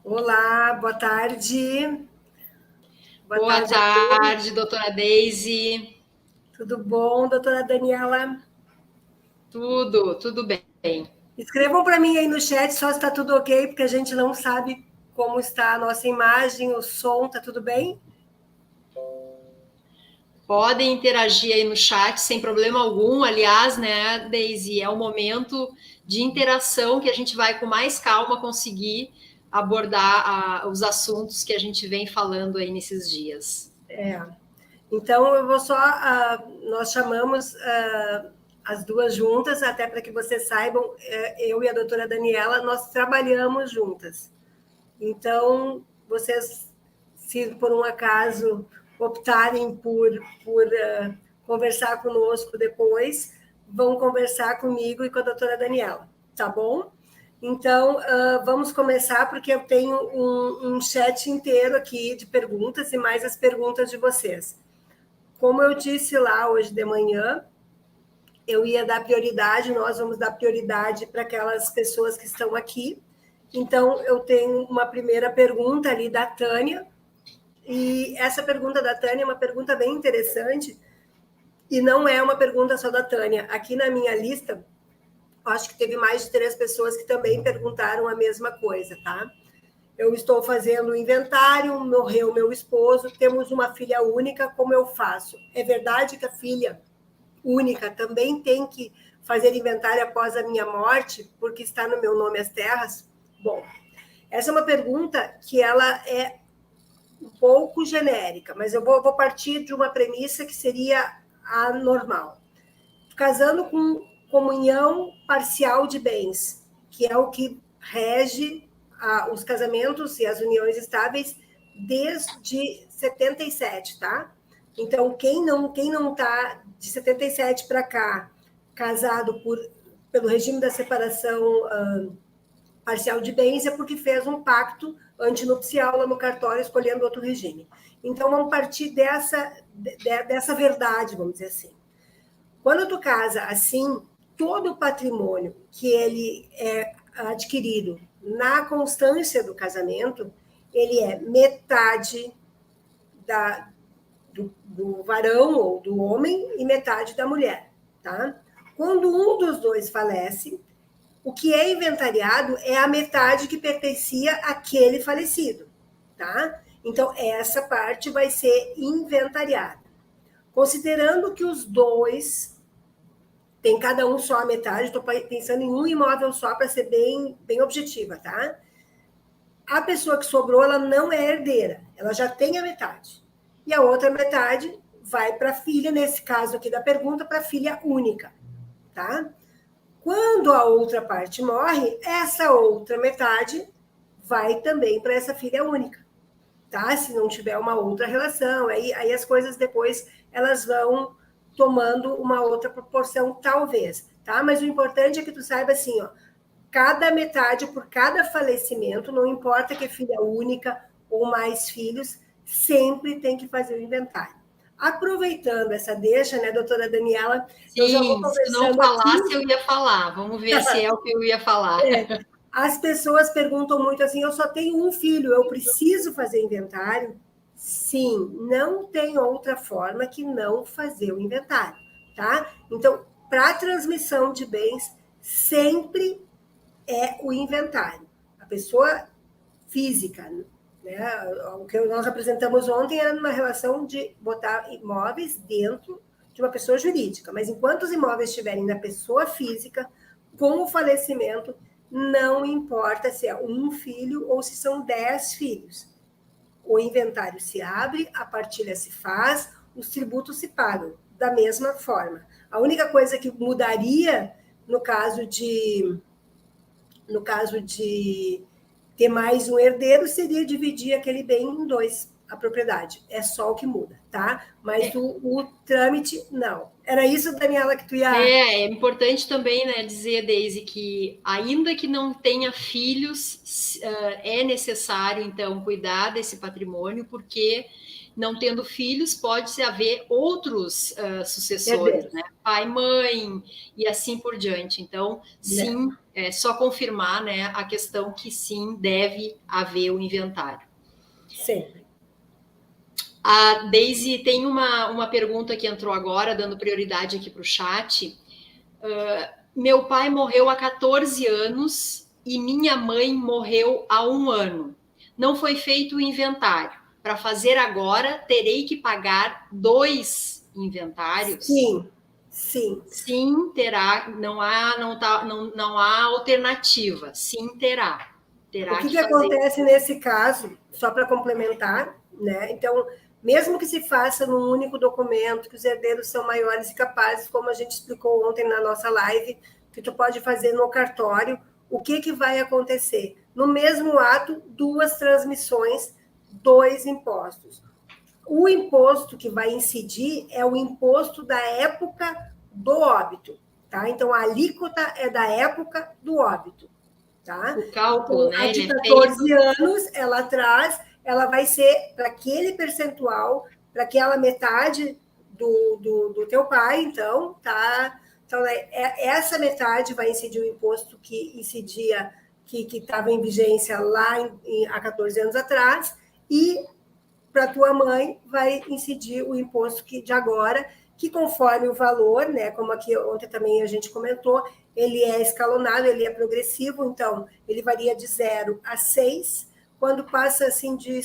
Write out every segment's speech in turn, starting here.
Olá, boa tarde. Boa Boa tarde a todos. tarde, doutora Daisy. Tudo bom, doutora Daniela? Tudo bem. Escrevam para mim aí no chat só se está tudo ok, porque a gente não sabe como está a nossa imagem, o som, tá tudo bem? Podem interagir aí no chat sem problema algum. Aliás, né, Daisy, é o momento de interação que a gente vai com mais calma conseguir abordar os assuntos que a gente vem falando aí nesses dias. Então eu vou só, nós chamamos as duas juntas, até para que vocês saibam, eu e a doutora Daniela, nós trabalhamos juntas. Então, vocês, se por um acaso optarem por conversar conosco depois, vão conversar comigo e com a doutora Daniela, tá bom? Então, vamos começar, porque eu tenho um chat inteiro aqui de perguntas e mais as perguntas de vocês. Como eu disse lá hoje de manhã, eu ia dar prioridade, nós vamos dar prioridade para aquelas pessoas que estão aqui. Então, eu tenho uma primeira pergunta ali da Tânia, e essa pergunta da Tânia é uma pergunta bem interessante, e não é uma pergunta só da Tânia. Aqui na minha lista, acho que teve mais de 3 pessoas que também perguntaram a mesma coisa, tá? Eu estou fazendo o inventário, morreu meu esposo, temos uma filha única, como eu faço? É verdade que a filha única também tem que fazer inventário após a minha morte, porque está no meu nome as terras? Bom, essa é uma pergunta que ela é um pouco genérica, mas eu vou partir de uma premissa que seria a normal. Casando com comunhão parcial de bens, que é o que rege os casamentos e as uniões estáveis desde 77, tá? Então, quem não tá de 77 para cá casado pelo regime da separação parcial de bens é porque fez um pacto antinupcial lá no cartório escolhendo outro regime. Então, vamos partir dessa verdade, vamos dizer assim. Quando tu casa assim, todo o patrimônio que ele é adquirido na constância do casamento, ele é metade do varão ou do homem e metade da mulher, tá? Quando um dos dois falece, o que é inventariado é a metade que pertencia àquele falecido, tá? Então, essa parte vai ser inventariada. Considerando que os dois tem cada um só a metade, estou pensando em um imóvel só para ser bem objetiva, tá? A pessoa que sobrou, ela não é herdeira, ela já tem a metade. E a outra metade vai para a filha, nesse caso aqui da pergunta, para a filha única, tá? Quando a outra parte morre, essa outra metade vai também para essa filha única, tá? Se não tiver uma outra relação, aí as coisas depois elas vão tomando uma outra proporção, talvez, tá? Mas o importante é que tu saiba assim, ó, cada metade por cada falecimento, não importa que é filha única ou mais filhos, sempre tem que fazer o inventário. Aproveitando essa deixa, né, doutora Daniela, eu já vou Sim, se tu não conversando falasse, aqui. eu ia falar. Vamos ver se é o que eu ia falar. As pessoas perguntam muito assim: eu só tenho um filho, eu preciso fazer inventário? Sim, não tem outra forma que não fazer o inventário, tá? Então, para transmissão de bens, sempre é o inventário. A pessoa física, né? O que nós apresentamos ontem era numa relação de botar imóveis dentro de uma pessoa jurídica, mas enquanto os imóveis estiverem na pessoa física, com o falecimento, não importa se é um filho ou se são 10 filhos. O inventário se abre, a partilha se faz, os tributos se pagam da mesma forma. A única coisa que mudaria no caso de ter mais um herdeiro seria dividir aquele bem em dois, a propriedade. É só o que muda, tá? Mas É, o trâmite, não. Era isso, Daniela, que tu ia. é importante também, né, dizer, Daisy, que ainda que não tenha filhos, é necessário, então, cuidar desse patrimônio, porque não tendo filhos, pode haver outros sucessores, né? Pai, mãe e assim por diante. Então, sim, é só confirmar, né, a questão que sim, deve haver o inventário. Sempre. A Daisy tem uma pergunta que entrou agora, dando prioridade aqui para o chat. Meu pai morreu há 14 anos e minha mãe morreu há 1 ano. Não foi feito o inventário. Para fazer agora, terei que pagar 2 inventários? Sim, sim. Sim, terá. Não há alternativa. Sim, terá. O que acontece nesse caso, só para complementar, né? Então, mesmo que se faça num único documento, que os herdeiros são maiores e capazes, como a gente explicou ontem na nossa live, que tu pode fazer no cartório, o que vai acontecer? No mesmo ato, 2 transmissões, 2 impostos. O imposto que vai incidir é o imposto da época do óbito, tá? Então, a alíquota é da época do óbito. Tá? O cálculo, então, né? a de 14 anos, ela vai ser para aquele percentual, para aquela metade do teu pai, então, tá? Então, essa metade vai incidir o imposto que incidia, que estava em vigência lá há 14 anos atrás, e para tua mãe vai incidir o imposto de agora, que conforme o valor, né, como aqui ontem também a gente comentou, ele é escalonado, ele é progressivo, então ele varia de 0 a 6, quando passa assim de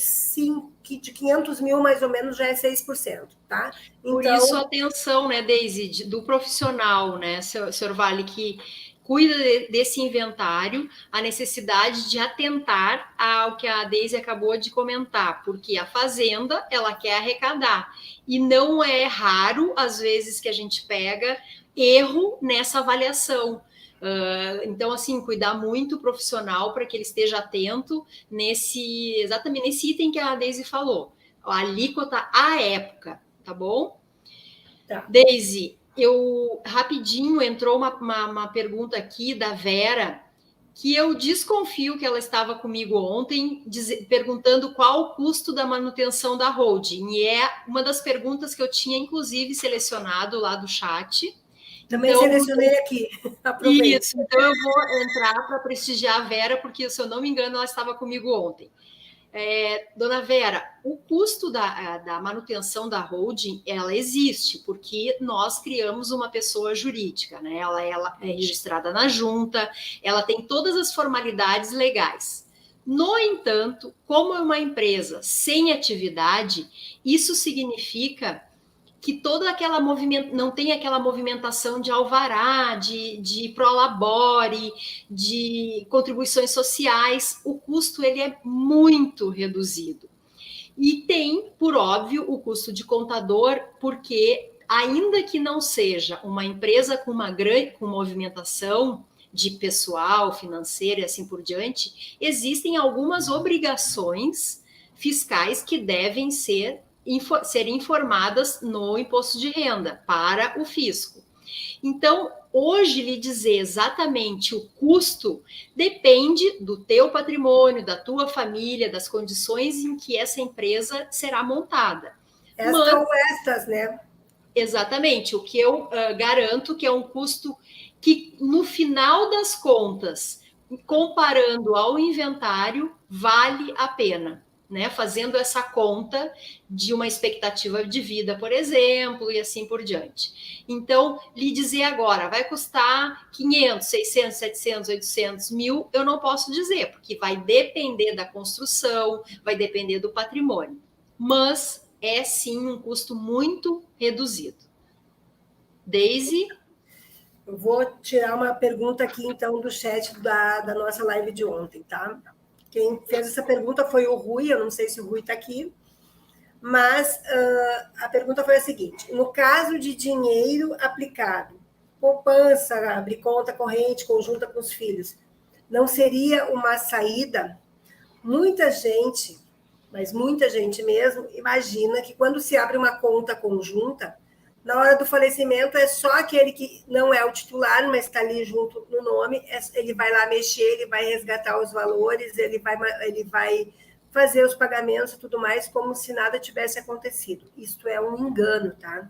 500 mil mais ou menos já é 6%, tá? Então, por isso, atenção, né, Daisy, do profissional, né, Sr. Vale, que cuida desse inventário, a necessidade de atentar ao que a Daisy acabou de comentar, porque a fazenda, ela quer arrecadar, e não é raro, às vezes, que a gente pega erro nessa avaliação. Então, assim, cuidar muito o profissional para que ele esteja atento exatamente nesse item que a Daisy falou, a alíquota à época, tá bom? Tá. Daisy, rapidinho entrou uma pergunta aqui da Vera, que eu desconfio que ela estava comigo ontem, perguntando qual o custo da manutenção da holding. E é uma das perguntas que eu tinha, inclusive, selecionado lá do chat. Também então, selecionei aqui. Aproveito. Isso, então eu vou entrar para prestigiar a Vera, porque, se eu não me engano, ela estava comigo ontem. Dona Vera, o custo da manutenção da holding, ela existe, porque nós criamos uma pessoa jurídica, né? Ela é registrada na junta, ela tem todas as formalidades legais. No entanto, como é uma empresa sem atividade, isso significa que toda aquela não tem aquela movimentação de alvará, de prolabore, de contribuições sociais, o custo ele é muito reduzido. E tem, por óbvio, o custo de contador, porque ainda que não seja uma empresa com uma grande movimentação de pessoal, financeira e assim por diante, existem algumas obrigações fiscais que devem ser informadas no imposto de renda para o fisco. Então, hoje, lhe dizer exatamente o custo depende do teu patrimônio, da tua família, das condições em que essa empresa será montada. Estas, né? Exatamente. O que eu garanto que é um custo que, no final das contas, comparando ao inventário, vale a pena. Né, fazendo essa conta de uma expectativa de vida, por exemplo, e assim por diante. Então, lhe dizer agora, vai custar 500, 600, 700, 800 mil, eu não posso dizer, porque vai depender da construção, vai depender do patrimônio. Mas é, sim, um custo muito reduzido. Daisy? Eu vou tirar uma pergunta aqui, então, do chat da nossa live de ontem, tá? Quem fez essa pergunta foi o Rui, eu não sei se o Rui está aqui, mas a pergunta foi a seguinte: no caso de dinheiro aplicado, poupança, abrir conta corrente conjunta com os filhos, não seria uma saída? Muita gente, mas muita gente mesmo, imagina que quando se abre uma conta conjunta, na hora do falecimento é só aquele que não é o titular, mas está ali junto no nome, ele vai lá mexer, ele vai resgatar os valores, ele vai fazer os pagamentos e tudo mais como se nada tivesse acontecido. Isso é um engano, tá?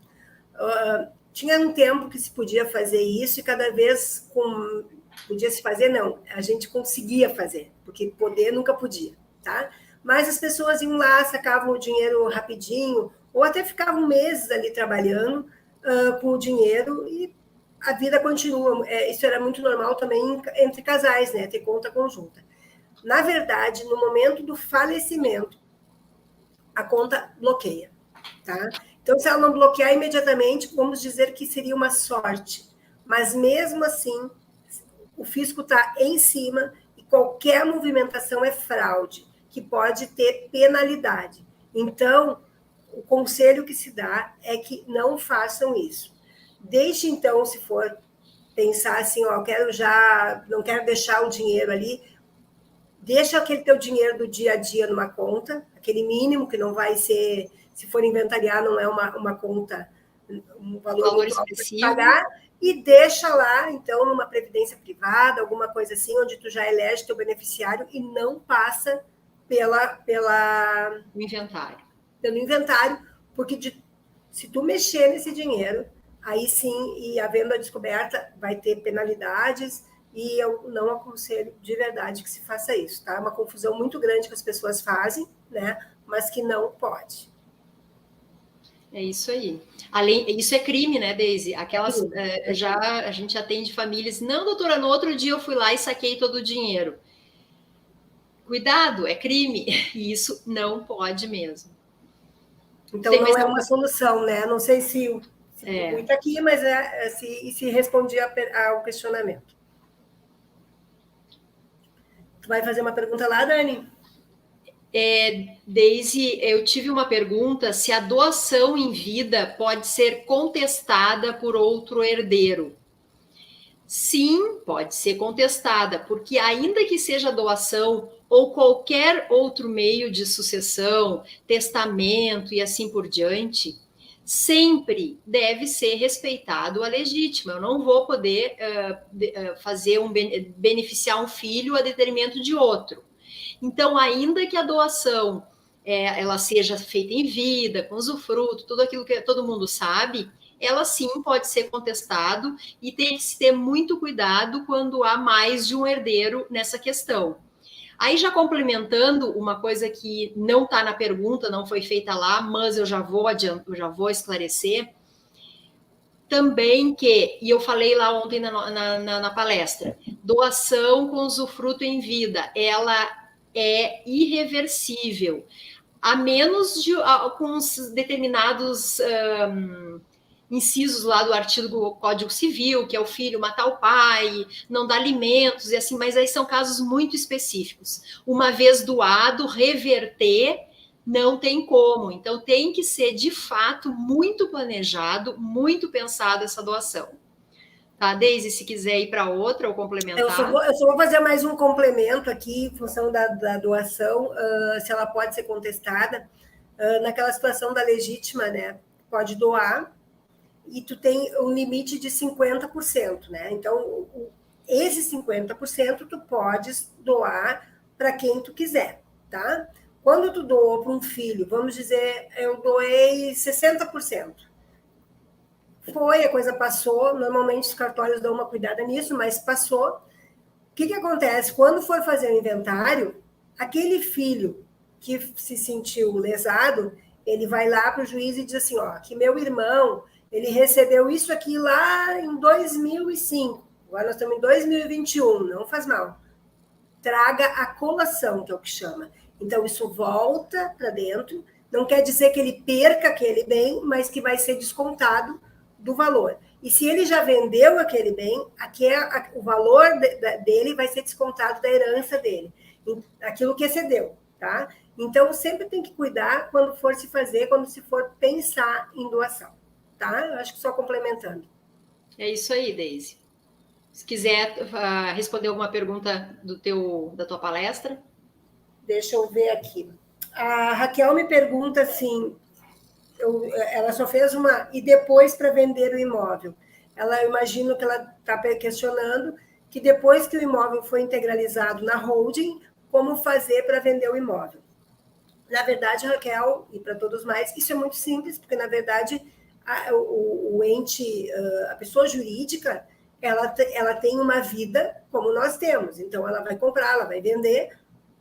Tinha um tempo que se podia fazer isso e cada vez podia se fazer, não, a gente conseguia fazer, porque poder nunca podia, tá? Mas as pessoas iam lá, sacavam o dinheiro rapidinho, ou até ficavam meses ali trabalhando com o dinheiro e a vida continua. Isso era muito normal também entre casais, né? Ter conta conjunta. Na verdade, no momento do falecimento, a conta bloqueia, tá? Então, se ela não bloquear imediatamente, vamos dizer que seria uma sorte. Mas, mesmo assim, o fisco está em cima e qualquer movimentação é fraude, que pode ter penalidade. Então, o conselho que se dá é que não façam isso. Deixe, então, se for pensar assim, ó, não quero deixar o dinheiro ali, deixa aquele teu dinheiro do dia a dia numa conta, aquele mínimo que não vai ser, se for inventariar, não é uma conta, um valor muito alto para pagar, e deixa lá, então, numa previdência privada, alguma coisa assim, onde tu já elege teu beneficiário e não passa pelo inventário, porque se tu mexer nesse dinheiro, aí sim, e havendo a descoberta, vai ter penalidades, e eu não aconselho de verdade que se faça isso, tá? É uma confusão muito grande que as pessoas fazem, né? Mas que não pode. É isso aí. Isso é crime, né, Deise? Aquelas a gente atende famílias. Não, doutora, no outro dia eu fui lá e saquei todo o dinheiro. Cuidado, é crime. E isso não pode mesmo. Então não é uma solução, né? Não sei se muito aqui, mas se respondia ao questionamento. Tu vai fazer uma pergunta lá, Dani? Deise, eu tive uma pergunta se a doação em vida pode ser contestada por outro herdeiro. Sim, pode ser contestada, porque ainda que seja doação ou qualquer outro meio de sucessão, testamento e assim por diante, sempre deve ser respeitado a legítima. Eu não vou poder beneficiar um filho a detrimento de outro. Então, ainda que a doação ela seja feita em vida, com usufruto, tudo aquilo que todo mundo sabe, ela sim pode ser contestado e tem que se ter muito cuidado quando há mais de um herdeiro nessa questão. Aí, já complementando uma coisa que não está na pergunta, não foi feita lá, mas eu já vou esclarecer, também e eu falei lá ontem na palestra, doação com usufruto em vida, ela é irreversível, a menos com os determinados incisos lá do artigo do Código Civil, que é o filho matar o pai, não dar alimentos e assim, mas aí são casos muito específicos. Uma vez doado, reverter não tem como. Então tem que ser de fato muito planejado, muito pensado essa doação. Tá, Deise, se quiser ir para outra ou complementar. Eu só vou fazer mais um complemento aqui, em função da doação, se ela pode ser contestada. Naquela situação da legítima, né? Pode doar, e tu tem um limite de 50%, né? Então, esse 50% tu podes doar para quem tu quiser, tá? Quando tu doou para um filho, vamos dizer, eu doei 60%. A coisa passou, normalmente os cartórios dão uma cuidada nisso, mas passou. O que acontece? Quando for fazer o inventário, aquele filho que se sentiu lesado, ele vai lá para o juiz e diz assim, ó, que meu irmão, ele recebeu isso aqui lá em 2005, agora nós estamos em 2021, não faz mal. Traga a colação, que é o que chama. Então, isso volta para dentro, não quer dizer que ele perca aquele bem, mas que vai ser descontado do valor. E se ele já vendeu aquele bem, o valor dele vai ser descontado da herança dele, aquilo que excedeu, tá? Então, sempre tem que cuidar quando for se fazer, quando se for pensar em doação, tá? Eu acho que só complementando. É isso aí, Deise. Se quiser responder alguma pergunta da tua palestra. Deixa eu ver aqui. A Raquel me pergunta assim, ela só fez e depois para vender o imóvel. Eu imagino que ela está questionando que depois que o imóvel foi integralizado na holding, como fazer para vender o imóvel? Na verdade, Raquel, e para todos mais, isso é muito simples, porque, na verdade, o ente, a pessoa jurídica, ela tem uma vida como nós temos. Então, ela vai comprar, ela vai vender,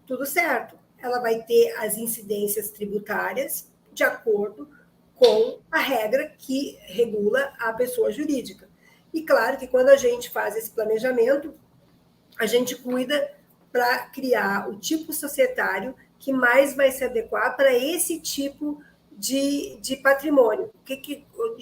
tudo certo. Ela vai ter as incidências tributárias de acordo com a regra que regula a pessoa jurídica. E claro que quando a gente faz esse planejamento, a gente cuida para criar o tipo societário que mais vai se adequar para esse tipo de patrimônio,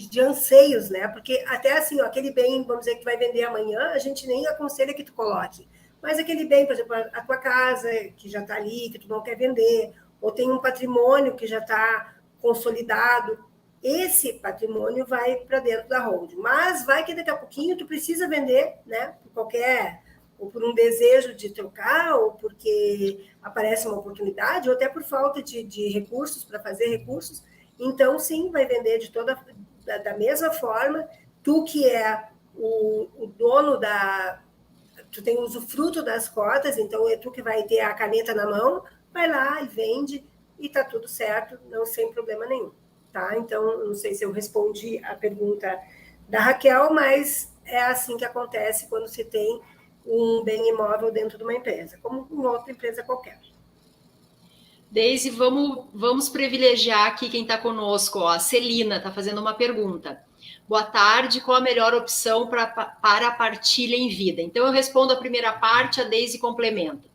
de anseios, né? Porque até assim, ó, aquele bem, vamos dizer, que tu vai vender amanhã, a gente nem aconselha que tu coloque. Mas aquele bem, por exemplo, a tua casa, que já está ali, que tu não quer vender, ou tem um patrimônio que já está consolidado, esse patrimônio vai para dentro da holding. Mas vai que daqui a pouquinho tu precisa vender, né? Por qualquer, ou por um desejo de trocar, ou porque aparece uma oportunidade, ou até por falta de recursos, para fazer recursos. Então, sim, vai vender da mesma forma. Tu que é o dono tu tem o usufruto das cotas, então é tu que vai ter a caneta na mão, vai lá e vende, e tá tudo certo, não sem problema nenhum. Tá? Então, não sei se eu respondi a pergunta da Raquel, mas é assim que acontece quando se tem um bem imóvel dentro de uma empresa, como em outra empresa qualquer. Deise, vamos privilegiar aqui quem está conosco. Ó, a Celina está fazendo uma pergunta. Boa tarde, qual a melhor opção para a partilha em vida? Então, eu respondo a primeira parte, a Deise complementa.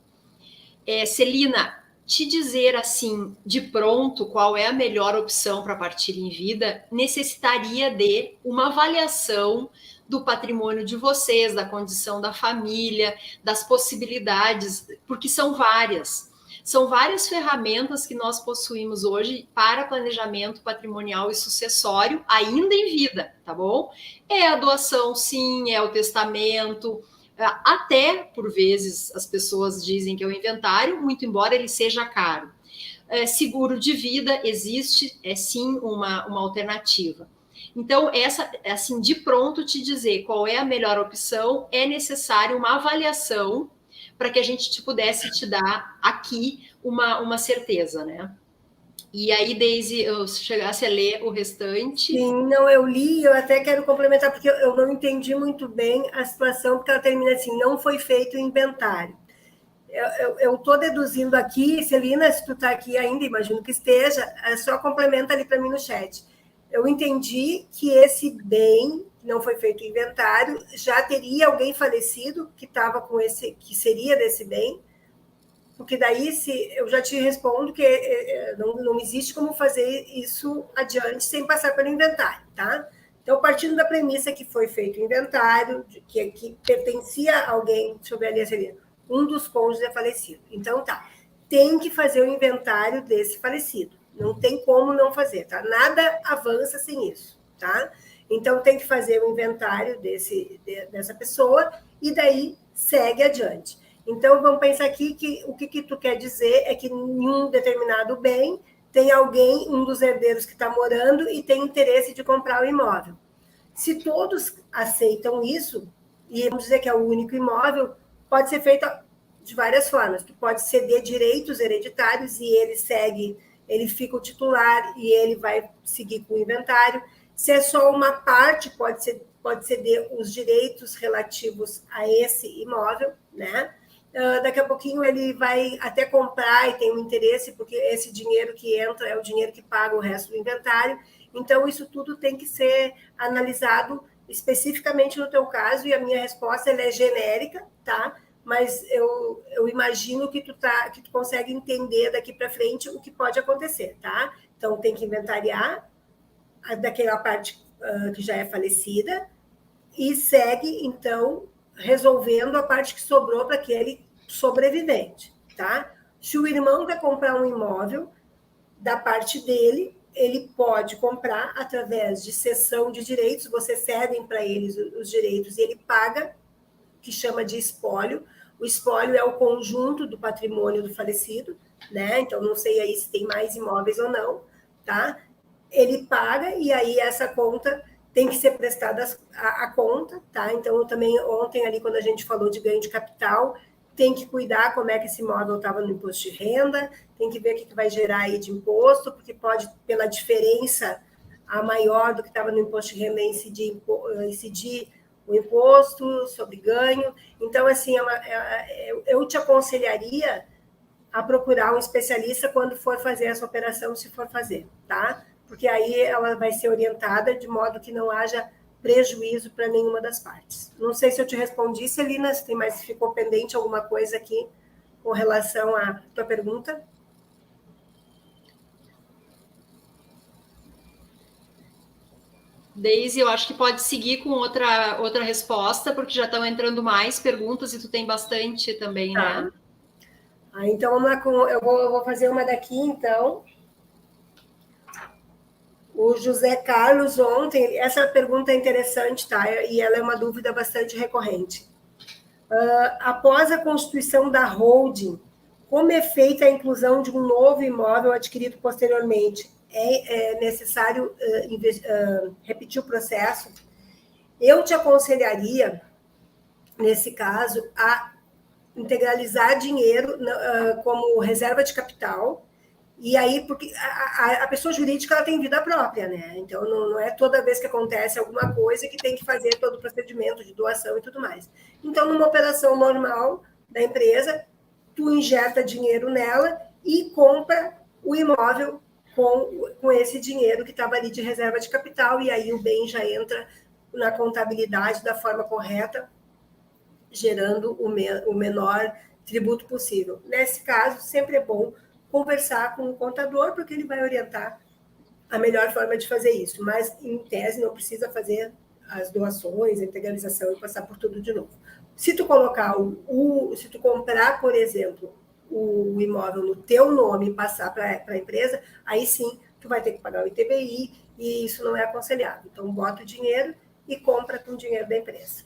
Celina, te dizer assim, de pronto, qual é a melhor opção para partilha em vida, necessitaria de uma avaliação do patrimônio de vocês, da condição da família, das possibilidades, porque são várias. São várias ferramentas que nós possuímos hoje para planejamento patrimonial e sucessório, ainda em vida, tá bom? É a doação, sim, é o testamento, até, por vezes, as pessoas dizem que é o inventário, muito embora ele seja caro. Seguro de vida existe, é sim uma alternativa. Então, assim, de pronto te dizer qual é a melhor opção, é necessário uma avaliação para que a gente pudesse te dar aqui uma certeza, né? E aí, Deise, eu chegasse a ler o restante. Sim, não, eu li, eu até quero complementar, porque eu não entendi muito bem a situação, porque ela termina assim, não foi feito o inventário. Eu estou deduzindo aqui, Celina, se tu está aqui ainda, imagino que esteja, só complementa ali para mim no chat. Eu entendi que esse bem, que não foi feito o inventário, já teria alguém falecido que estava com esse, que seria desse bem, porque daí se eu já te respondo que não existe como fazer isso adiante sem passar pelo inventário, tá? Então, partindo da premissa que foi feito o inventário, que pertencia a alguém, deixa eu ver ali, seria um dos cônjuges é falecido. Então, tá, tem que fazer o inventário desse falecido. Não tem como não fazer, tá? Nada avança sem isso, tá? Então, tem que fazer o inventário dessa pessoa e daí segue adiante. Então, vamos pensar aqui que o que tu quer dizer é que em um determinado bem tem alguém, um dos herdeiros que está morando e tem interesse de comprar o imóvel. Se todos aceitam isso, e vamos dizer que é o único imóvel, pode ser feito de várias formas. Tu pode ceder direitos hereditários e ele fica o titular e ele vai seguir com o inventário. Se é só uma parte, pode ceder os direitos relativos a esse imóvel, né? Daqui a pouquinho ele vai até comprar e tem um interesse, porque esse dinheiro que entra é o dinheiro que paga o resto do inventário. Então, isso tudo tem que ser analisado especificamente no teu caso, e a minha resposta ela é genérica, tá? Mas eu imagino que tu consegue entender daqui para frente o que pode acontecer, tá? Então, tem que inventariar daquela parte que já é falecida e segue, então, resolvendo a parte que sobrou para aquele sobrevivente, tá? Se o irmão quer comprar um imóvel, da parte dele, ele pode comprar através de cessão de direitos, você cedem para eles os direitos e ele paga, que chama de espólio. O espólio é o conjunto do patrimônio do falecido, né? Então, não sei aí se tem mais imóveis ou não, tá? Ele paga e aí essa conta tem que ser prestada a conta, tá? Então, eu também, ontem ali, quando a gente falou de ganho de capital, tem que cuidar como é que esse imóvel estava no imposto de renda, tem que ver o que vai gerar aí de imposto, porque pode, pela diferença a maior do que estava no imposto de renda, incidir o imposto sobre ganho. Então, assim, eu te aconselharia a procurar um especialista quando for fazer essa operação, se for fazer, tá? Porque aí ela vai ser orientada de modo que não haja prejuízo para nenhuma das partes. Não sei se eu te respondi, Celina, se tem mais, ficou pendente alguma coisa aqui com relação à tua pergunta. Daisy, eu acho que pode seguir com outra resposta, porque já estão entrando mais perguntas e tu tem bastante também, tá, né? Então, vamos lá, eu vou fazer uma daqui, então. O José Carlos, ontem, essa pergunta é interessante, tá? E ela é uma dúvida bastante recorrente. Após a constituição da holding, como é feita a inclusão de um novo imóvel adquirido posteriormente? É necessário repetir o processo? Eu te aconselharia, nesse caso, a integralizar dinheiro como reserva de capital. E aí, porque a pessoa jurídica ela tem vida própria, né? Então, não é toda vez que acontece alguma coisa que tem que fazer todo o procedimento de doação e tudo mais. Então, numa operação normal da empresa, tu injeta dinheiro nela e compra o imóvel com esse dinheiro que estava ali de reserva de capital, e aí o bem já entra na contabilidade da forma correta, gerando o menor tributo possível. Nesse caso, sempre é bom conversar com o contador, porque ele vai orientar a melhor forma de fazer isso. Mas, em tese, não precisa fazer as doações, a integralização e passar por tudo de novo. Se tu colocar se tu comprar, por exemplo, o imóvel no teu nome e passar para a empresa, aí sim tu vai ter que pagar o ITBI e isso não é aconselhável. Então, bota o dinheiro e compra com o dinheiro da empresa.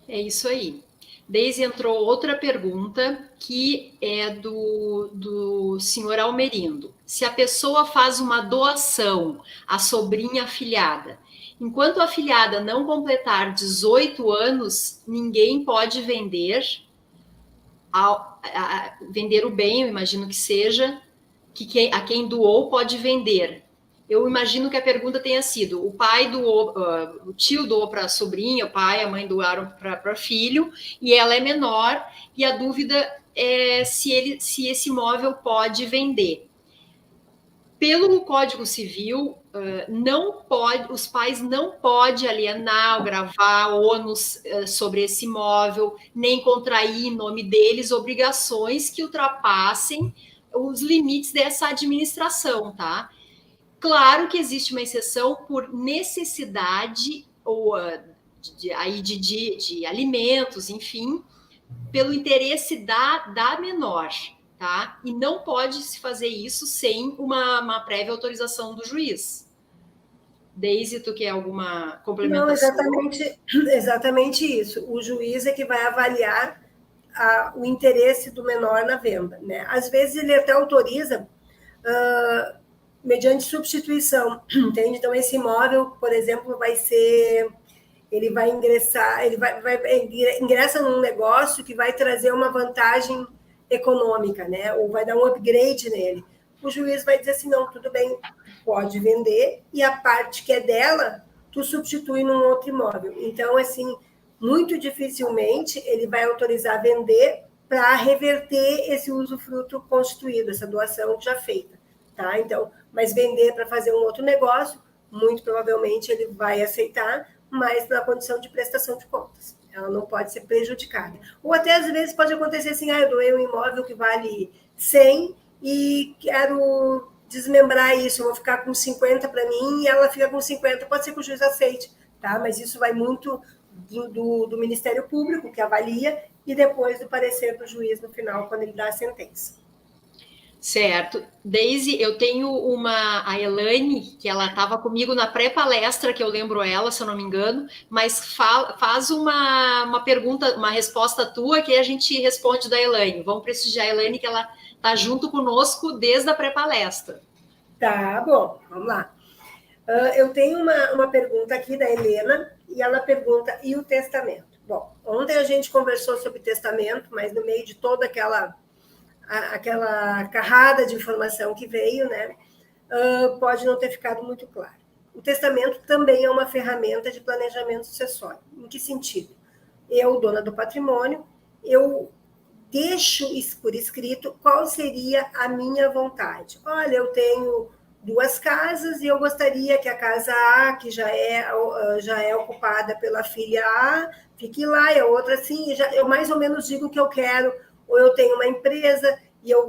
É isso aí. Daisy, entrou outra pergunta que é do senhor Almerindo. Se a pessoa faz uma doação à sobrinha afilhada, enquanto a afilhada não completar 18 anos, ninguém pode vender vender o bem, eu imagino que seja, a quem doou pode vender. Eu imagino que a pergunta tenha sido: o pai doou, o tio doou para a sobrinha, o pai e a mãe doaram para filho, e ela é menor, e a dúvida é se esse imóvel pode vender. Pelo Código Civil, os pais não podem alienar ou gravar ônus sobre esse imóvel, nem contrair em nome deles obrigações que ultrapassem os limites dessa administração, tá? Claro que existe uma exceção por necessidade ou de alimentos, enfim, pelo interesse da menor, tá? E não pode se fazer isso sem uma prévia autorização do juiz. Daisy, tu quer alguma complementação? Não, exatamente isso. O juiz é que vai avaliar o interesse do menor na venda, né? Às vezes ele até autoriza mediante substituição, entende? Então, esse imóvel, por exemplo, ele vai ingressar, ingressa num negócio que vai trazer uma vantagem econômica, né? Ou vai dar um upgrade nele. O juiz vai dizer assim, não, tudo bem, pode vender, e a parte que é dela, tu substitui num outro imóvel. Então, assim, muito dificilmente ele vai autorizar vender para reverter esse usufruto constituído, essa doação já feita, tá? Então, mas vender para fazer um outro negócio, muito provavelmente ele vai aceitar, mas na condição de prestação de contas. Ela não pode ser prejudicada. Ou até, às vezes, pode acontecer assim, eu doei um imóvel que vale 100 e quero desmembrar isso, eu vou ficar com 50 para mim e ela fica com 50. Pode ser que o juiz aceite, tá? Mas isso vai muito do Ministério Público, que avalia, e depois do parecer do juiz no final, quando ele dá a sentença. Certo. Daisy, eu tenho a Elaine, que ela estava comigo na pré-palestra, que eu lembro ela, se eu não me engano, mas faz uma pergunta, uma resposta tua que a gente responde da Elaine. Vamos prestigiar a Elaine, que ela está junto conosco desde a pré-palestra. Tá bom, vamos lá. Eu tenho uma pergunta aqui da Helena, e ela pergunta, e o testamento? Bom, ontem a gente conversou sobre testamento, mas no meio de toda aquela carrada de informação que veio, né, pode não ter ficado muito claro. O testamento também é uma ferramenta de planejamento sucessório. Em que sentido? Eu, dona do patrimônio, eu deixo por escrito qual seria a minha vontade. Olha, eu tenho 2 casas e eu gostaria que a casa A, que já é ocupada pela filha A, fique lá, e a outra assim, eu mais ou menos digo o que eu quero, ou eu tenho uma empresa e eu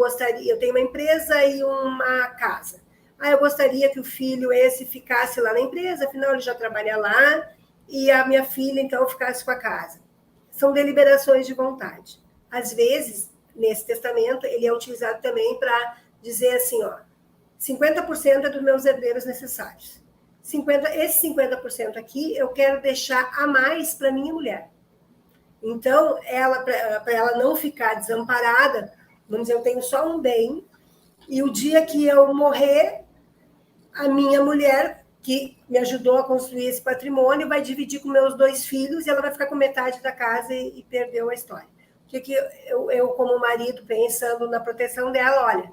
tenho uma empresa e uma casa. Eu gostaria que o filho esse ficasse lá na empresa, afinal ele já trabalha lá, e a minha filha então ficasse com a casa. São deliberações de vontade. Às vezes, nesse testamento, ele é utilizado também para dizer assim, 50% é dos meus herdeiros necessários. Esse 50% aqui eu quero deixar a mais para minha mulher. Então, para ela não ficar desamparada, vamos dizer, eu tenho só um bem, e o dia que eu morrer, a minha mulher, que me ajudou a construir esse patrimônio, vai dividir com meus 2 filhos e ela vai ficar com metade da casa e perdeu a história. O que eu, como marido, pensando na proteção dela, olha,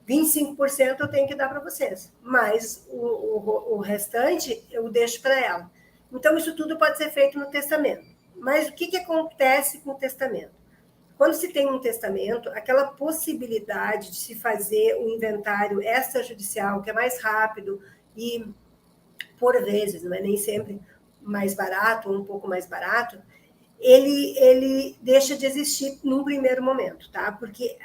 25% eu tenho que dar para vocês, mas o restante eu deixo para ela. Então, isso tudo pode ser feito no testamento. Mas o que acontece com o testamento? Quando se tem um testamento, aquela possibilidade de se fazer um inventário extrajudicial, que é mais rápido e, por vezes, não é nem sempre mais barato ou um pouco mais barato, ele deixa de existir num primeiro momento, tá? Porque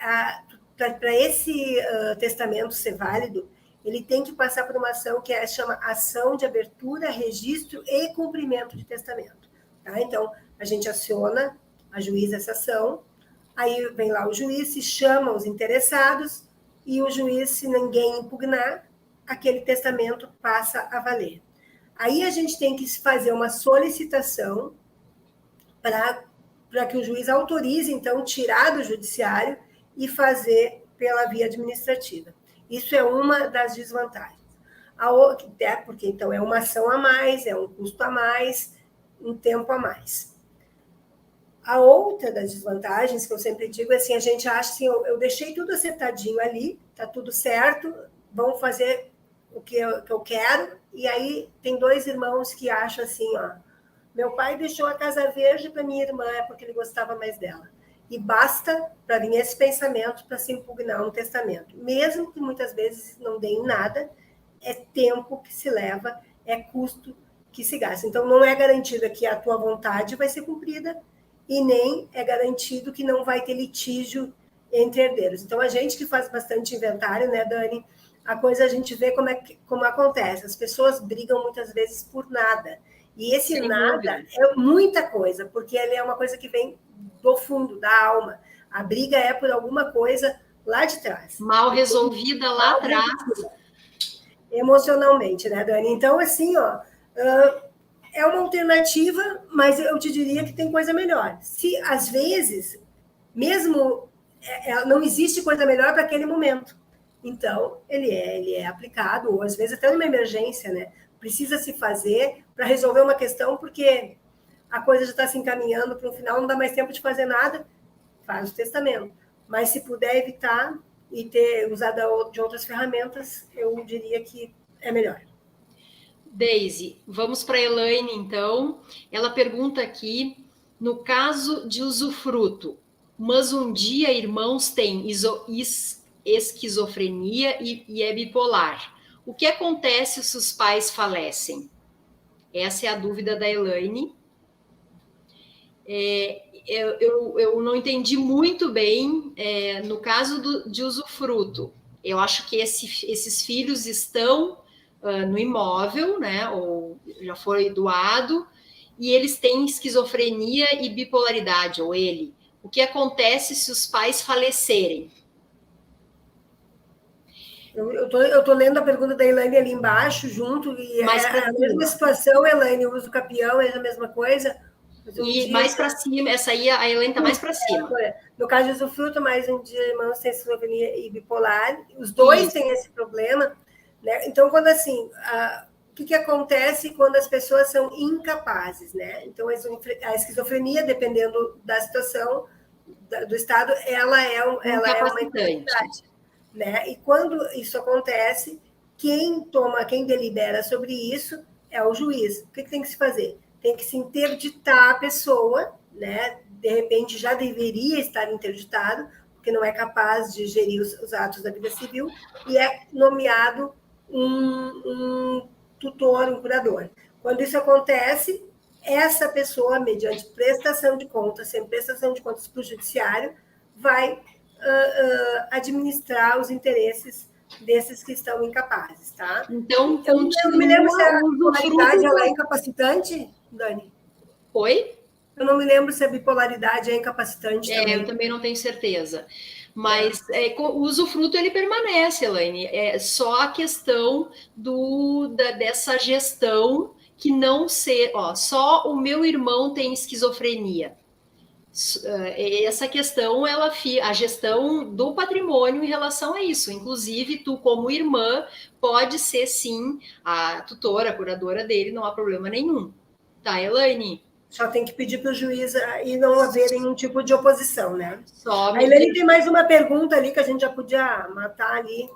para esse testamento ser válido, ele tem que passar por uma ação que chama ação de abertura, registro e cumprimento de testamento. Tá? Então, a gente aciona a juíza essa ação, aí vem lá o juiz, se chama os interessados, e o juiz, se ninguém impugnar, aquele testamento passa a valer. Aí a gente tem que fazer uma solicitação para que o juiz autorize, então, tirar do judiciário e fazer pela via administrativa. Isso é uma das desvantagens. A outra, porque, então, é uma ação a mais, é um custo a mais, um tempo a mais. A outra das desvantagens, que eu sempre digo, é assim, a gente acha assim, eu deixei tudo acertadinho ali, tá tudo certo, vamos fazer o que eu quero, e aí tem 2 irmãos que acham assim, meu pai deixou a casa verde para minha irmã, é porque ele gostava mais dela. E basta para vir esse pensamento para se impugnar um testamento. Mesmo que muitas vezes não dê em nada, é tempo que se leva, é custo que se gasta. Então, não é garantido que a tua vontade vai ser cumprida e nem é garantido que não vai ter litígio entre herdeiros. Então, a gente que faz bastante inventário, né, Dani, a coisa a gente vê como acontece. As pessoas brigam muitas vezes por nada. E esse Sem nada dúvida. é muita coisa, porque ele é uma coisa que vem do fundo, da alma. A briga é por alguma coisa lá de trás. Mal resolvida lá atrás. Emocionalmente, né, Dani? Então, assim, é uma alternativa, mas eu te diria que tem coisa melhor. Se, às vezes, mesmo não existe coisa melhor para aquele momento. Então, ele é aplicado, ou às vezes até numa emergência, né? Precisa se fazer para resolver uma questão, porque a coisa já está se encaminhando para um final, não dá mais tempo de fazer nada, faz o testamento. Mas se puder evitar e ter usado de outras ferramentas, eu diria que é melhor. Deise, vamos para a Elaine, então. Ela pergunta aqui, no caso de usufruto, mas um dia irmãos têm esquizofrenia e é bipolar. O que acontece se os pais falecem? Essa é a dúvida da Elaine. Eu não entendi muito bem, no caso de usufruto. Eu acho que esses filhos estão no imóvel, né? Ou já foi doado, e eles têm esquizofrenia e bipolaridade, ou ele. O que acontece se os pais falecerem? Eu tô lendo a pergunta da Elaine ali embaixo, junto, e a mesma situação, Elaine, usa o capião, é a mesma coisa. E mais para cima, essa aí, a Elaine está mais para cima. No caso de usufruto, mais um dia irmãos têm esquizofrenia e bipolar, os dois têm esse problema, né? Então, quando assim, que acontece quando as pessoas são incapazes, né? Então, a esquizofrenia, dependendo da situação, do estado, ela é uma incapacitante, né? E quando isso acontece, quem delibera sobre isso é o juiz. O que tem que se fazer? Tem que se interditar a pessoa, né? De repente já deveria estar interditado, porque não é capaz de gerir os atos da vida civil, e é nomeado um tutor, um curador. Quando isso acontece, essa pessoa, mediante prestação de contas, sem prestação de contas para o judiciário, vai administrar os interesses desses que estão incapazes, tá? Então eu não me lembro se a bipolaridade ela é incapacitante, Dani. Oi? Eu não me lembro se a bipolaridade é incapacitante também. Eu também não tenho certeza. Mas o usufruto ele permanece, Elaine. É só a questão dessa gestão que não ser, só o meu irmão tem esquizofrenia. Essa questão, a gestão do patrimônio em relação a isso. Inclusive, tu, como irmã, pode ser, sim, a tutora, a curadora dele, não há problema nenhum. Tá, Elaine? Só tem que pedir para o juiz e não haver nenhum tipo de oposição, né? Só a Elaine tem mais uma pergunta ali que a gente já podia matar ali,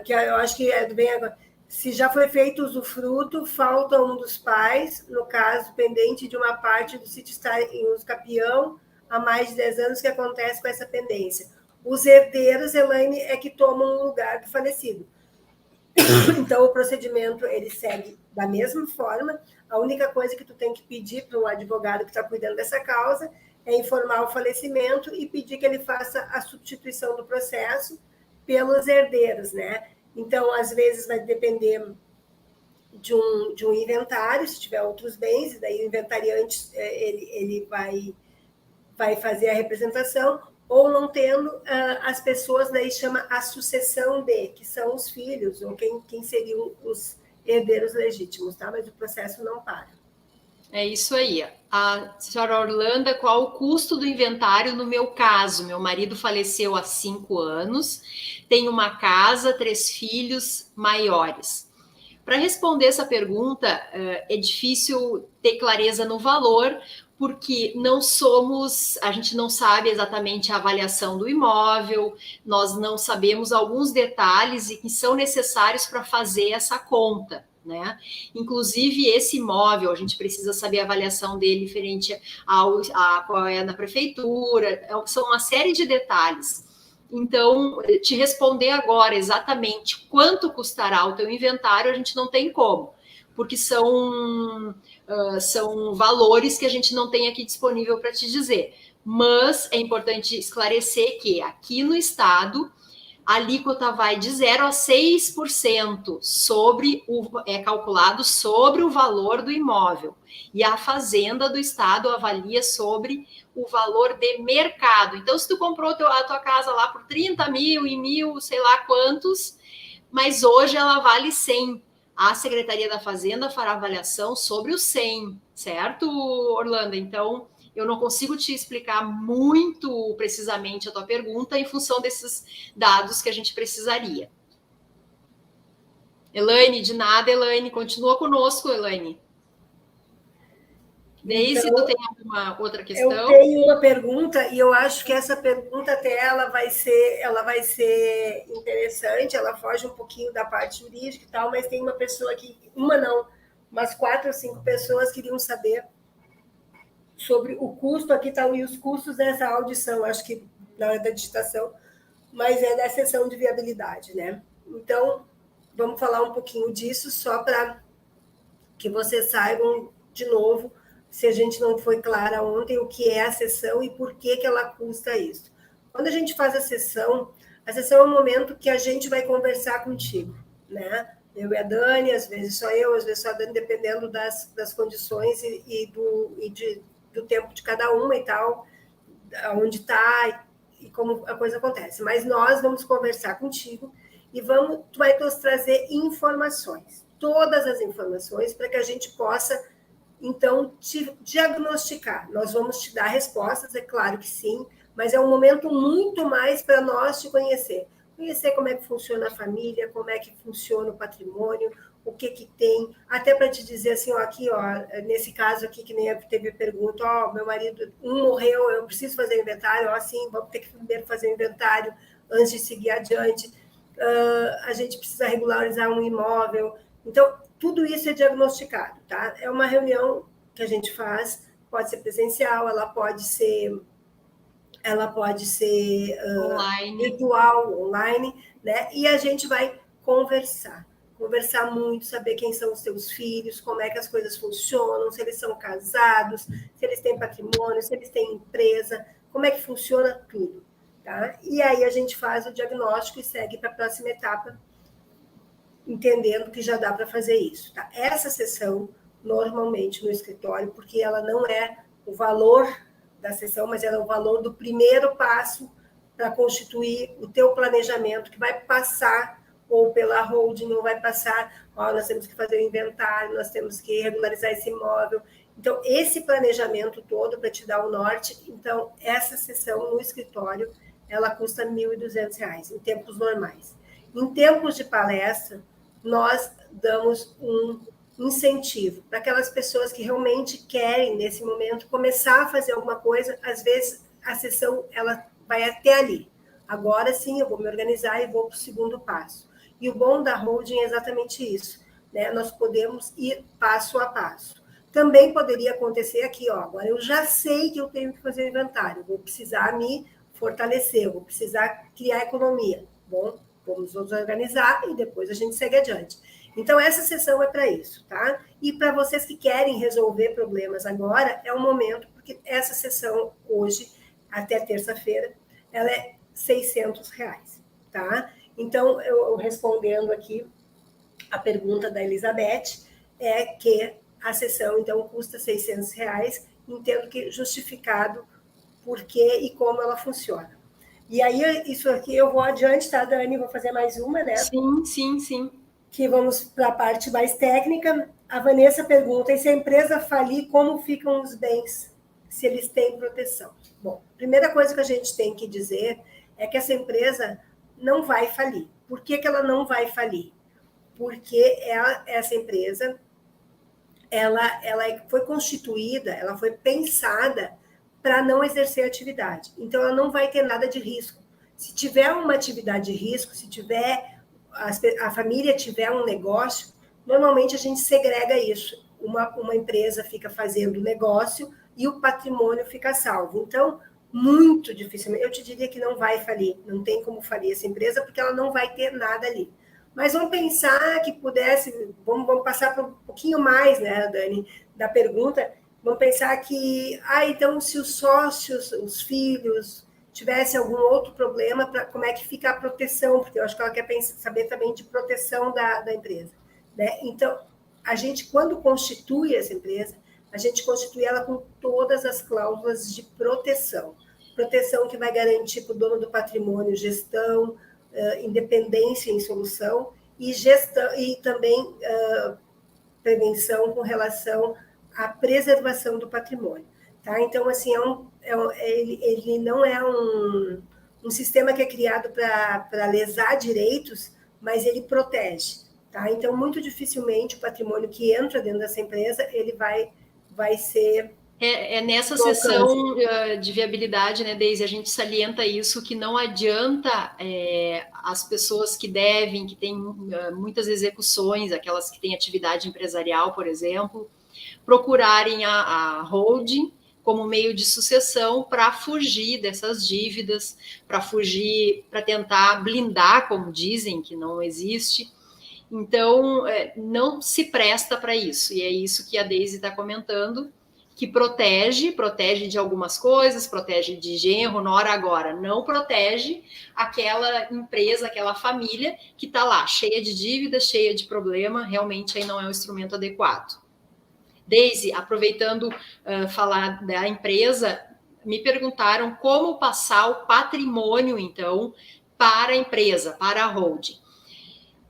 que eu acho que é bem agora. Se já foi feito usufruto, falta um dos pais, no caso, pendente de uma parte do sítio estar em uso capião há mais de 10 anos, que acontece com essa pendência. Os herdeiros, Elaine, é que tomam o lugar do falecido. Então, o procedimento, ele segue da mesma forma. A única coisa que tu tem que pedir para o advogado que está cuidando dessa causa é informar o falecimento e pedir que ele faça a substituição do processo pelos herdeiros, né? Então, às vezes, vai depender de um inventário, se tiver outros bens, e daí o inventariante ele vai fazer a representação, ou não tendo, as pessoas daí chama a sucessão de, que são os filhos, ou quem seriam os herdeiros legítimos, tá? Mas o processo não para. É isso aí. A senhora Orlando, qual o custo do inventário no meu caso? Meu marido faleceu há 5 anos, tenho uma casa, 3 filhos maiores. Para responder essa pergunta, é difícil ter clareza no valor, porque a gente não sabe exatamente a avaliação do imóvel, nós não sabemos alguns detalhes que são necessários para fazer essa conta, né? Inclusive, esse imóvel, a gente precisa saber a avaliação dele referente a qual é na prefeitura, são uma série de detalhes. Então, te responder agora exatamente quanto custará o teu inventário, a gente não tem como, porque são valores que a gente não tem aqui disponível para te dizer. Mas é importante esclarecer que aqui no estado, a alíquota vai de 0 a 6% é calculado sobre o valor do imóvel. E a Fazenda do Estado avalia sobre o valor de mercado. Então, se tu comprou a tua casa lá por 30 mil e mil, sei lá quantos, mas hoje ela vale 100. A Secretaria da Fazenda fará avaliação sobre os 100, certo, Orlando? Então, eu não consigo te explicar muito precisamente a tua pergunta em função desses dados que a gente precisaria. Elaine, de nada, Elaine. Continua conosco, Elaine. Deise, então, tu tem alguma outra questão? Eu tenho uma pergunta e eu acho que essa pergunta até ela vai ser interessante, ela foge um pouquinho da parte jurídica e tal, mas tem uma pessoa aqui, umas 4 ou 5 pessoas queriam saber sobre o custo aqui tal, e os custos dessa audição, acho que na hora da digitação, mas é da sessão de viabilidade, né? Então, vamos falar um pouquinho disso, só para que vocês saibam, de novo, se a gente não foi clara ontem, o que é a sessão e por que ela custa isso. Quando a gente faz a sessão é um momento que a gente vai conversar contigo, né? Eu e a Dani, às vezes só eu, às vezes só a Dani, dependendo das condições e do tempo de cada uma e tal, onde está e como a coisa acontece. Mas nós vamos conversar contigo e tu vai nos trazer informações, todas as informações, para que a gente possa, então, te diagnosticar. Nós vamos te dar respostas, é claro que sim, mas é um momento muito mais para nós te conhecer. Conhecer como é que funciona a família, como é que funciona o patrimônio, o que tem, até para te dizer assim, ó, aqui, ó, nesse caso aqui, que nem teve pergunta, ó, meu marido, morreu, eu preciso fazer inventário, ó, sim, vamos ter que primeiro fazer inventário antes de seguir adiante, a gente precisa regularizar um imóvel, então, tudo isso é diagnosticado, tá? É uma reunião que a gente faz, pode ser presencial, ela pode ser online, virtual, online, né? E a gente vai conversar muito, saber quem são os seus filhos, como é que as coisas funcionam, se eles são casados, se eles têm patrimônio, se eles têm empresa, como é que funciona tudo, tá? E aí a gente faz o diagnóstico e segue para a próxima etapa, entendendo que já dá para fazer isso, tá? Essa sessão, normalmente no escritório, porque ela não é o valor da sessão, mas ela é o valor do primeiro passo para constituir o teu planejamento, que vai passar ou pela holding, ou vai passar, ó, nós temos que fazer o inventário, nós temos que regularizar esse imóvel. Então, esse planejamento todo para te dar o norte, então, essa sessão no escritório, ela custa R$ 1.200, em tempos normais. Em tempos de palestra, nós damos um incentivo para aquelas pessoas que realmente querem, nesse momento, começar a fazer alguma coisa. Às vezes, a sessão ela vai até ali. Agora sim, eu vou me organizar e vou para o segundo passo. E o bom da holding é exatamente isso, né? Nós podemos ir passo a passo. Também poderia acontecer aqui, ó, agora eu já sei que eu tenho que fazer o inventário, vou precisar me fortalecer, vou precisar criar economia. Bom, vamos nos organizar e depois a gente segue adiante. Então, essa sessão é para isso, tá? E para vocês que querem resolver problemas agora, é o momento, porque essa sessão hoje, até terça-feira, ela é R$ 600, tá? Então, eu respondendo aqui a pergunta da Elizabeth, é que a sessão, então, custa R$ 600, entendo que justificado por que e como ela funciona. E aí, isso aqui eu vou adiante, tá, Dani? Vou fazer mais uma, né? Sim. Que vamos para a parte mais técnica. A Vanessa pergunta: e se a empresa falir, como ficam os bens, se eles têm proteção? Bom, primeira coisa que a gente tem que dizer é que essa empresa não vai falir. Por que ela não vai falir? Porque essa empresa ela foi constituída, ela foi pensada para não exercer atividade. Então, ela não vai ter nada de risco. Se tiver uma atividade de risco, se tiver a família tiver um negócio, normalmente a gente segrega isso. Uma empresa fica fazendo negócio e o patrimônio fica salvo. Então, muito dificilmente, eu te diria que não vai falir, não tem como falir essa empresa, porque ela não vai ter nada ali. Mas vamos pensar que pudesse, vamos passar por um pouquinho mais, né, Dani, da pergunta, vamos pensar que, então, se os sócios, os filhos, tivesse algum outro problema, como é que fica a proteção, porque eu acho que ela quer saber também de proteção da empresa, né? Então, a gente, quando constitui essa empresa, a gente constitui ela com todas as cláusulas de proteção. Proteção que vai garantir para o dono do patrimônio gestão, independência em solução e gestão e também prevenção com relação à preservação do patrimônio. Tá? Então, assim, ele não é um sistema que é criado para lesar direitos, mas ele protege. Tá? Então, muito dificilmente o patrimônio que entra dentro dessa empresa, ele vai ser... Nessa sessão de viabilidade, né, Deise, a gente salienta isso, que não adianta as pessoas que devem, que têm muitas execuções, aquelas que têm atividade empresarial, por exemplo, procurarem a holding como meio de sucessão para fugir dessas dívidas, para tentar blindar, como dizem, que não existe. Então, não se presta para isso, e é isso que a Deise está comentando, que protege de algumas coisas, protege de genro, nora, agora, não protege aquela empresa, aquela família que está lá, cheia de dívidas, cheia de problema, realmente aí não é um instrumento adequado. Deise, aproveitando falar da empresa, me perguntaram como passar o patrimônio, então, para a empresa, para a holding.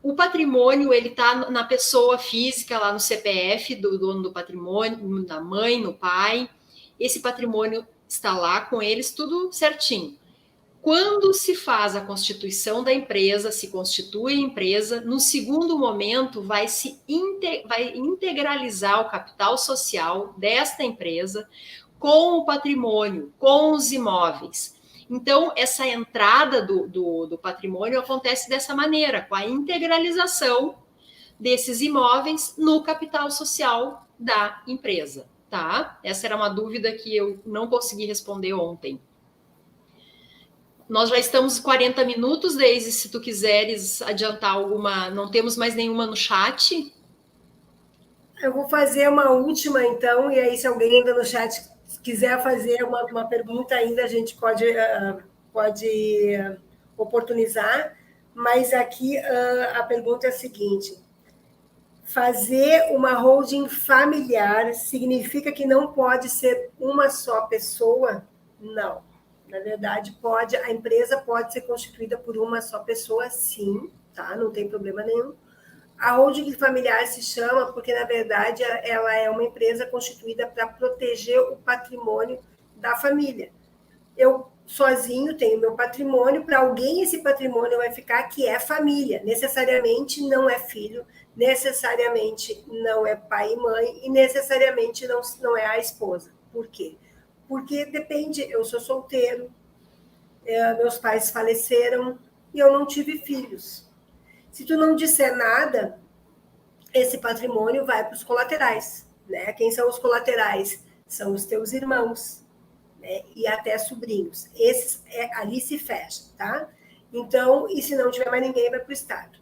O patrimônio, ele está na pessoa física, lá no CPF do dono do patrimônio, da mãe, no pai. Esse patrimônio está lá com eles, tudo certinho. Quando se faz a constituição da empresa, se constitui a empresa, no segundo momento vai integralizar o capital social desta empresa com o patrimônio, com os imóveis. Então, essa entrada do patrimônio acontece dessa maneira, com a integralização desses imóveis no capital social da empresa, tá? Essa era uma dúvida que eu não consegui responder ontem. Nós já estamos 40 minutos, Deise, se tu quiseres adiantar alguma, não temos mais nenhuma no chat. Eu vou fazer uma última, então, e aí se alguém ainda no chat quiser fazer uma pergunta ainda, a gente pode oportunizar, mas aqui a pergunta é a seguinte: fazer uma holding familiar significa que não pode ser uma só pessoa? Não. Na verdade, a empresa pode ser constituída por uma só pessoa, sim, tá? Não tem problema nenhum. A holding familiar se chama porque, na verdade, ela é uma empresa constituída para proteger o patrimônio da família. Eu, sozinho, tenho meu patrimônio, para alguém esse patrimônio vai ficar que é família. Necessariamente não é filho, necessariamente não é pai e mãe, e necessariamente não é a esposa. Por quê? Porque depende, eu sou solteiro, meus pais faleceram e eu não tive filhos. Se tu não disser nada, esse patrimônio vai para os colaterais, né? Quem são os colaterais? São os teus irmãos, né? E até sobrinhos. Esses ali se fecha, tá? Então, e se não tiver mais ninguém, vai para o Estado.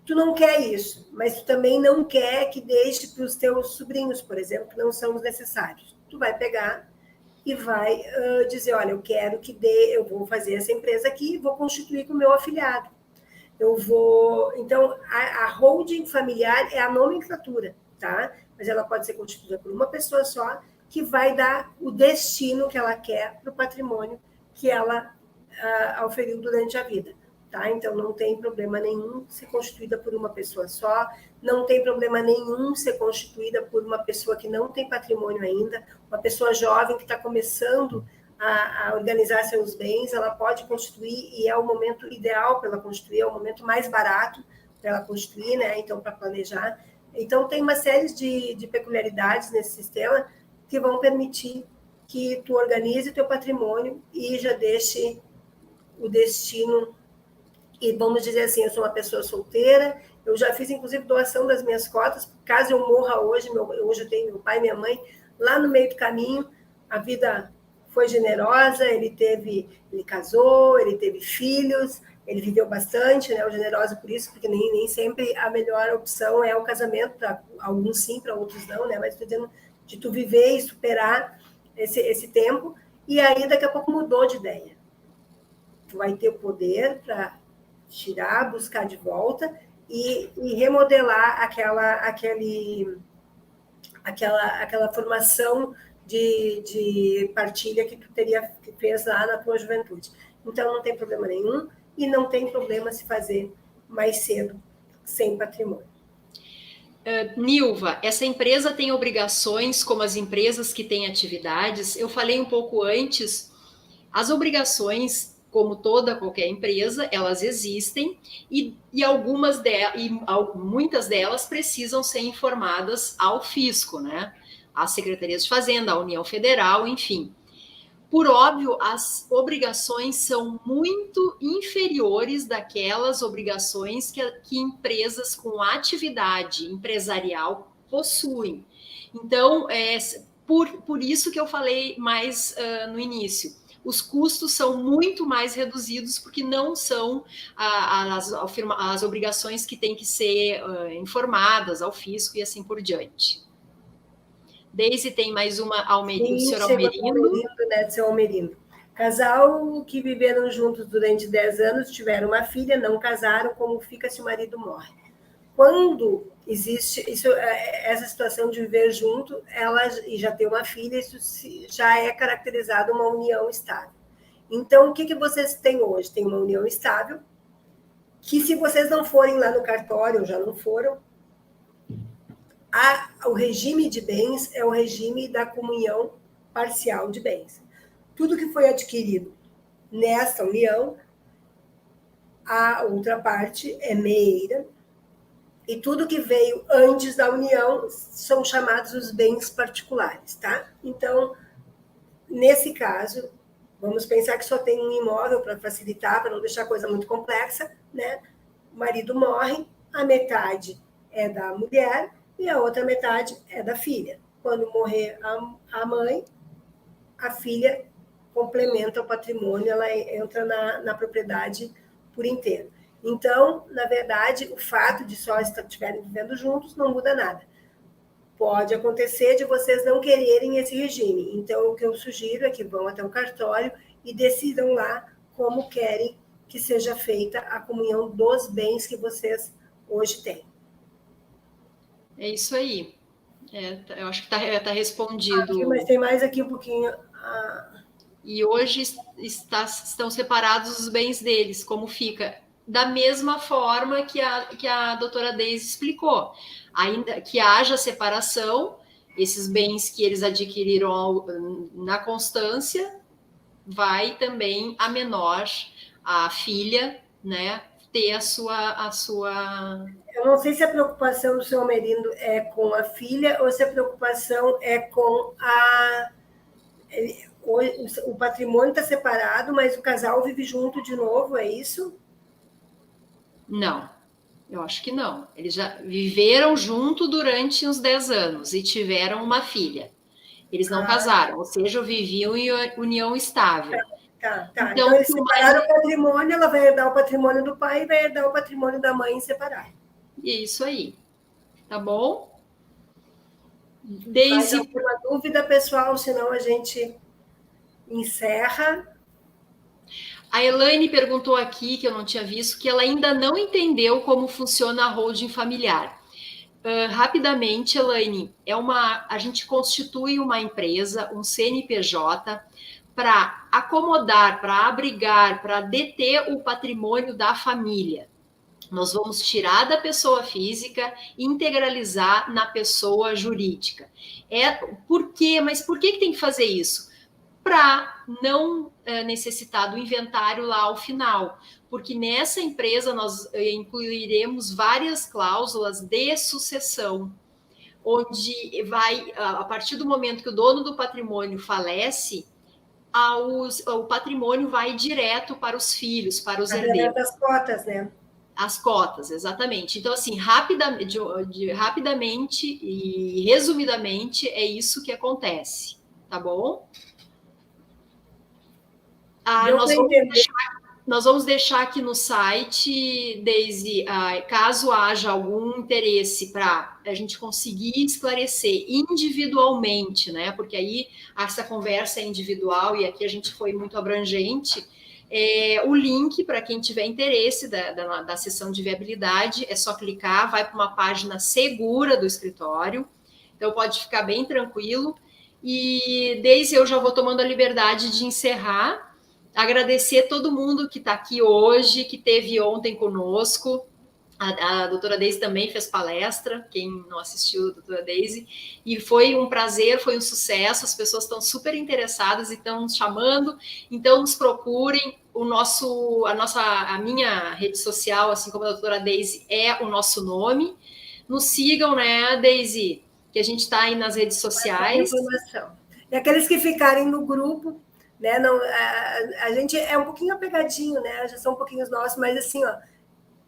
Tu não quer isso, mas tu também não quer que deixe para os teus sobrinhos, por exemplo, que não são os necessários. Tu vai pegar e vai dizer, olha, eu vou fazer essa empresa aqui e vou constituir com o meu afiliado. Então, a holding familiar é a nomenclatura, tá? Mas ela pode ser constituída por uma pessoa só, que vai dar o destino que ela quer para o patrimônio que ela auferiu durante a vida, tá? Então, não tem problema nenhum ser constituída por uma pessoa só, não tem problema nenhum ser constituída por uma pessoa que não tem patrimônio ainda, uma pessoa jovem que está começando a organizar seus bens, ela pode constituir, e é o momento ideal para ela constituir, é o momento mais barato para ela constituir, né? Então, para planejar. Então, tem uma série de peculiaridades nesse sistema que vão permitir que tu organize o teu patrimônio e já deixe o destino. E vamos dizer assim, eu sou uma pessoa solteira, eu já fiz, inclusive, doação das minhas cotas, caso eu morra hoje eu tenho meu pai e minha mãe lá no meio do caminho, a vida foi generosa, ele casou, ele teve filhos, ele viveu bastante, né? O generoso por isso, porque nem sempre a melhor opção é o casamento, para alguns sim, para outros não, né? Mas estou dizendo de tu viver e superar esse tempo, e aí daqui a pouco mudou de ideia. Tu vai ter o poder para tirar, buscar de volta e remodelar aquela formação de partilha que tu fez lá na tua juventude. Então, não tem problema nenhum e não tem problema se fazer mais cedo, sem patrimônio. Nilva, essa empresa tem obrigações como as empresas que têm atividades? Eu falei um pouco antes, as obrigações, como qualquer empresa, elas existem e muitas delas precisam ser informadas ao fisco, né? Às secretarias de Fazenda, à União Federal, enfim. Por óbvio, as obrigações são muito inferiores daquelas obrigações que empresas com atividade empresarial possuem. Então, por isso que eu falei mais no início. Os custos são muito mais reduzidos porque não são as obrigações que têm que ser informadas ao fisco e assim por diante. Deise tem mais uma, senhor Almerindo. Seu Almerindo. Casal que viveram juntos durante 10 anos, tiveram uma filha, não casaram, como fica se o marido morre? Quando existe essa situação de viver junto, e já ter uma filha, isso já é caracterizado uma união estável. Então, o que vocês têm hoje? Tem uma união estável, que se vocês não forem lá no cartório, ou já não foram, o regime de bens é o regime da comunhão parcial de bens. Tudo que foi adquirido nessa união, a outra parte é meeira, e tudo que veio antes da união são chamados os bens particulares, tá? Então, nesse caso, vamos pensar que só tem um imóvel para facilitar, para não deixar a coisa muito complexa, né? O marido morre, a metade é da mulher e a outra metade é da filha. Quando morrer a mãe, a filha complementa o patrimônio, ela entra na propriedade por inteiro. Então, na verdade, o fato de só estiverem vivendo juntos não muda nada. Pode acontecer de vocês não quererem esse regime. Então, o que eu sugiro é que vão até o cartório e decidam lá como querem que seja feita a comunhão dos bens que vocês hoje têm. É isso aí. Eu acho que tá respondido. Aqui, mas tem mais aqui um pouquinho. E hoje estão separados os bens deles, como fica? Da mesma forma que a doutora Deise explicou. Ainda que haja separação, esses bens que eles adquiriram na constância, vai também a menor, a filha, né, ter a sua... Eu não sei se a preocupação do seu Almerindo é com a filha ou se a preocupação é com o patrimônio está separado, mas o casal vive junto de novo, é isso? Não, eu acho que não. Eles já viveram junto durante uns 10 anos e tiveram uma filha. Eles não casaram, ou seja, viviam em união estável. Tá. Então eles separaram o patrimônio, ela vai herdar o patrimônio do pai e vai herdar o patrimônio da mãe separado. Isso aí. Tá bom? Mais alguma dúvida, pessoal? Senão a gente encerra. A Elaine perguntou aqui, que eu não tinha visto, que ela ainda não entendeu como funciona a holding familiar. Rapidamente, Elaine, a gente constitui uma empresa, um CNPJ, para acomodar, para abrigar, para deter o patrimônio da família. Nós vamos tirar da pessoa física e integralizar na pessoa jurídica. Por quê? Mas por que tem que fazer isso? Para não necessitar do inventário lá ao final, porque nessa empresa nós incluiremos várias cláusulas de sucessão, onde vai, a partir do momento que o dono do patrimônio falece, o patrimônio vai direto para os filhos, para os herdeiros. As cotas, né? As cotas, exatamente. Então, assim, rapidamente e resumidamente, é isso que acontece, tá bom? Nós vamos deixar aqui no site, Deise, caso haja algum interesse para a gente conseguir esclarecer individualmente, né? Porque aí essa conversa é individual e aqui a gente foi muito abrangente. O link para quem tiver interesse da sessão de viabilidade é só clicar, vai para uma página segura do escritório, então pode ficar bem tranquilo. E Deise, eu já vou tomando a liberdade de encerrar. Agradecer todo mundo que está aqui hoje, que esteve ontem conosco. A doutora Deise também fez palestra, quem não assistiu a doutora Deise, e foi um prazer, foi um sucesso, as pessoas estão super interessadas e estão nos chamando, então nos procurem, a minha rede social, assim como a doutora Deise, é o nosso nome, nos sigam, né, Deise, que a gente está aí nas redes sociais. E aqueles que ficarem no grupo, né, não, a gente é um pouquinho apegadinho, né, já são um pouquinho nossos, mas assim, ó,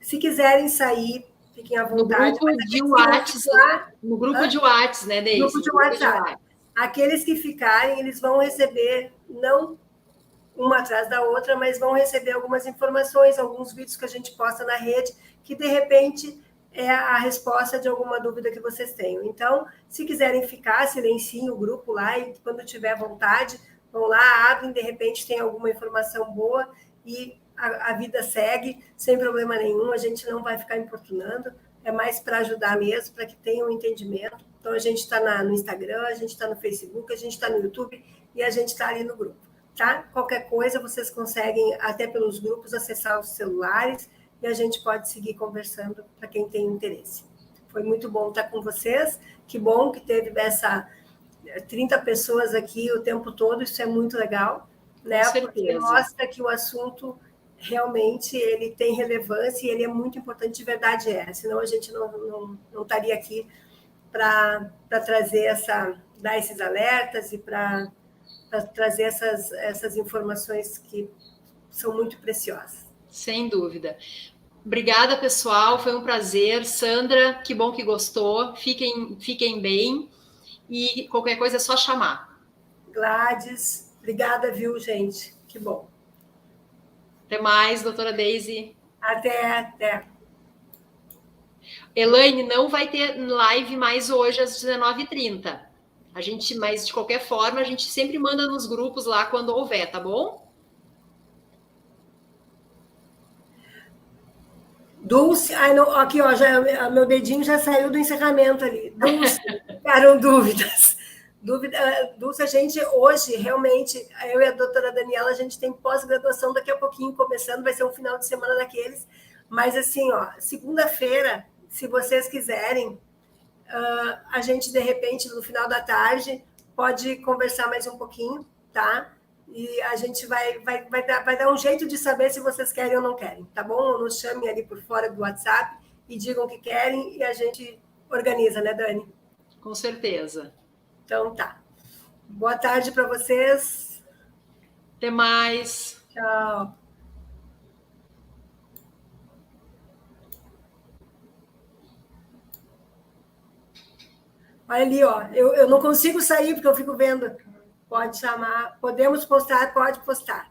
se quiserem sair, fiquem à vontade. No grupo de WhatsApp, né, Deise? Grupo de WhatsApp. Aqueles que ficarem, eles vão receber, não uma atrás da outra, mas vão receber algumas informações, alguns vídeos que a gente posta na rede, que de repente é a resposta de alguma dúvida que vocês tenham. Então, se quiserem ficar, silenciem o grupo lá e quando tiver vontade, vão lá, abrem, de repente tem alguma informação boa e a vida segue sem problema nenhum, a gente não vai ficar importunando, é mais para ajudar mesmo, para que tenham um entendimento. Então, a gente está no Instagram, a gente está no Facebook, a gente está no YouTube e a gente está ali no grupo, tá? Qualquer coisa, vocês conseguem, até pelos grupos, acessar os celulares e a gente pode seguir conversando para quem tem interesse. Foi muito bom estar com vocês, que bom que teve 30 pessoas aqui o tempo todo, isso é muito legal. né? Com Porque certeza. mostra que o assunto realmente ele tem relevância e ele é muito importante, de verdade senão a gente não estaria aqui para trazer dar esses alertas e para trazer essas informações que são muito preciosas. Sem dúvida. Obrigada, pessoal. Foi um prazer. Sandra, que bom que gostou. Fiquem bem. E qualquer coisa é só chamar. Gladys, obrigada, viu, gente? Que bom. Até mais, doutora Daisy. Até. Elaine, não vai ter live mais hoje às 19h30. Mas de qualquer forma, a gente sempre manda nos grupos lá quando houver, tá bom? Dulce, aqui, ó, meu dedinho já saiu do encerramento ali. Dulce, ficaram dúvidas. Dulce, a gente hoje, realmente, eu e a doutora Daniela, a gente tem pós-graduação daqui a pouquinho, começando, vai ser um final de semana daqueles. Mas, assim, ó, segunda-feira, se vocês quiserem, a gente, de repente, no final da tarde, pode conversar mais um pouquinho, tá? E a gente vai dar um jeito de saber se vocês querem ou não querem, tá bom? Nos chamem ali por fora do WhatsApp e digam o que querem e a gente organiza, né, Dani? Com certeza. Então tá. Boa tarde para vocês. Até mais. Tchau. Olha ali, ó. Eu não consigo sair porque eu fico vendo. Pode chamar. Podemos postar? Pode postar.